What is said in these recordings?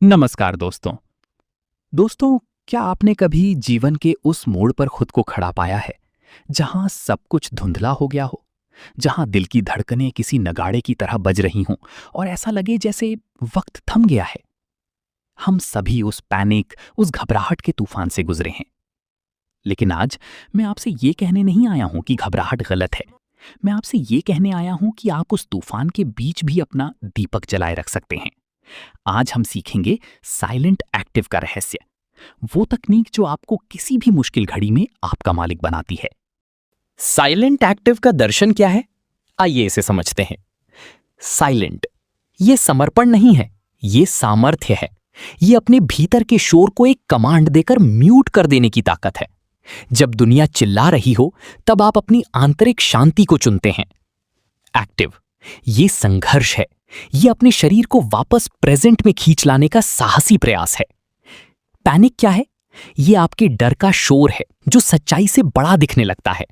नमस्कार दोस्तों। क्या आपने कभी जीवन के उस मोड़ पर खुद को खड़ा पाया है जहां सब कुछ धुंधला हो गया हो, जहां दिल की धड़कनें किसी नगाड़े की तरह बज रही हों और ऐसा लगे जैसे वक्त थम गया है। हम सभी उस पैनिक, उस घबराहट के तूफान से गुजरे हैं। लेकिन आज मैं आपसे ये कहने नहीं आया हूं कि घबराहट गलत है। मैं आपसे ये कहने आया हूं कि आप उस तूफान के बीच भी अपना दीपक जलाए रख सकते हैं। आज हम सीखेंगे साइलेंट एक्टिव का रहस्य, वो तकनीक जो आपको किसी भी मुश्किल घड़ी में आपका मालिक बनाती है। साइलेंट एक्टिव का दर्शन क्या है? आइए इसे समझते हैं। साइलेंट, ये समर्पण नहीं है, ये सामर्थ्य है। ये अपने भीतर के शोर को एक कमांड देकर म्यूट कर देने की ताकत है। जब दुनिया चिल्ला रही हो, तब आप अपनी आंतरिक शांति को चुनते हैं। एक्टिव, ये संघर्ष है। ये अपने शरीर को वापस प्रेजेंट में खींच लाने का साहसी प्रयास है। पैनिक क्या है? ये आपके डर का शोर है जो सच्चाई से बड़ा दिखने लगता है।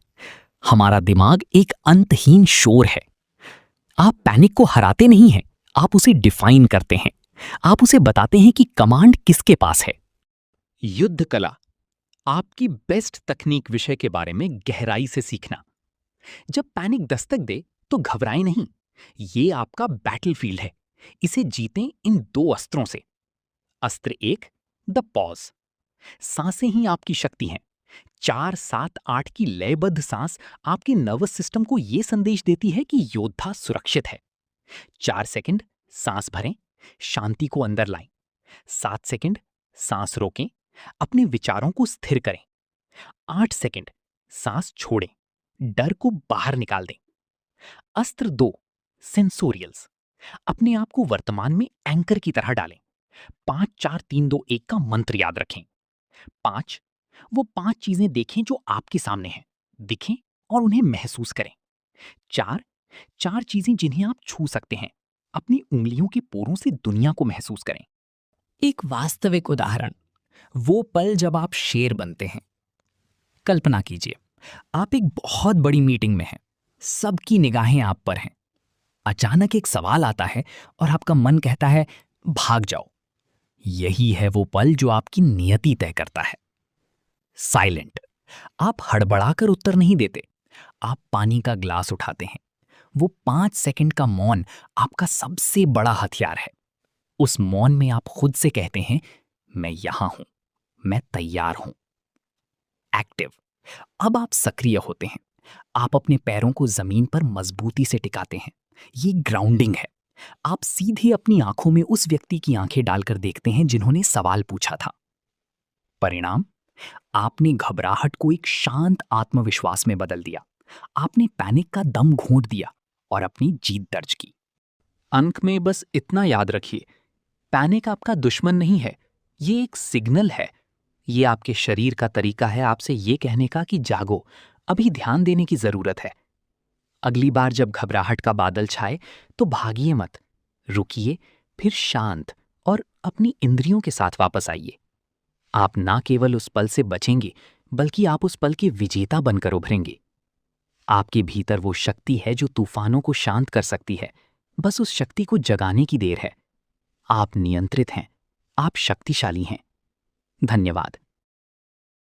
हमारा दिमाग एक अंतहीन शोर है। आप पैनिक को हराते नहीं हैं, आप उसे डिफाइन करते हैं। आप उसे बताते हैं कि कमांड किसके पास है। युद्ध कला, आपकी बेस्ट तकनीक विषय के बारे में गहराई से सीखना। जब पैनिक दस्तक दे तो घबराएं नहीं। ये आपका बैटलफील्ड है। इसे जीतें इन दो अस्त्रों से। अस्त्र एक, द पॉज। सांसें ही आपकी शक्ति हैं। 4, 7, 8 की लयबद्ध सांस आपके नर्वस सिस्टम को यह संदेश देती है कि योद्धा सुरक्षित है। 4 सेकंड सांस भरें, शांति को अंदर लाएं। 7 सेकंड सांस रोकें, अपने विचारों को स्थिर करें। 8 सेकंड सांस छोड़ें, डर को बाहर निकाल दें। अस्त्र 2, सेंसोरियल्स। अपने आप को वर्तमान में एंकर की तरह डालें। 5, 4, 3, 2, 1 का मंत्र याद रखें। 5, वो 5 चीजें देखें जो आपके सामने हैं, दिखें और उन्हें महसूस करें। 4 चीजें जिन्हें आप छू सकते हैं, अपनी उंगलियों के पोरों से दुनिया को महसूस करें। एक वास्तविक उदाहरण, वो पल जब आप शेर बनते हैं। कल्पना कीजिए, आप एक बहुत बड़ी मीटिंग में हैं, सबकी निगाहें आप पर हैं। अचानक एक सवाल आता है और आपका मन कहता है भाग जाओ। यही है वो पल जो आपकी नियति तय करता है। साइलेंट, आप हड़बड़ाकर उत्तर नहीं देते, आप पानी का ग्लास उठाते हैं। वो 5 सेकंड का मौन आपका सबसे बड़ा हथियार है। उस मौन में आप खुद से कहते हैं, मैं यहां हूं, मैं तैयार हूं। एक्टिव, अब आप सक्रिय होते हैं। आप अपने पैरों को जमीन पर मजबूती से टिकाते हैं। ये ग्राउंडिंग है। आप सीधे अपनी आंखों में उस व्यक्ति की आंखें डालकर देखते हैं जिन्होंने सवाल पूछा था। परिणाम, आपने घबराहट को एक शांत आत्मविश्वास में बदल दिया। आपने पैनिक का दम घोंट दिया और अपनी जीत दर्ज की। अंक में बस इतना याद रखिए, पैनिक आपका दुश्मन नहीं है, ये एक सिग्नल है। ये आपके शरीर का तरीका है आपसे ये कहने का कि जागो, अभी ध्यान देने की जरूरत है। अगली बार जब घबराहट का बादल छाए तो भागिए मत, रुकिए, फिर शांत और अपनी इंद्रियों के साथ वापस आइए। आप ना केवल उस पल से बचेंगे, बल्कि आप उस पल के विजेता बनकर उभरेंगे। आपके भीतर वो शक्ति है जो तूफानों को शांत कर सकती है। बस उस शक्ति को जगाने की देर है। आप नियंत्रित हैं, आप शक्तिशाली हैं। धन्यवाद।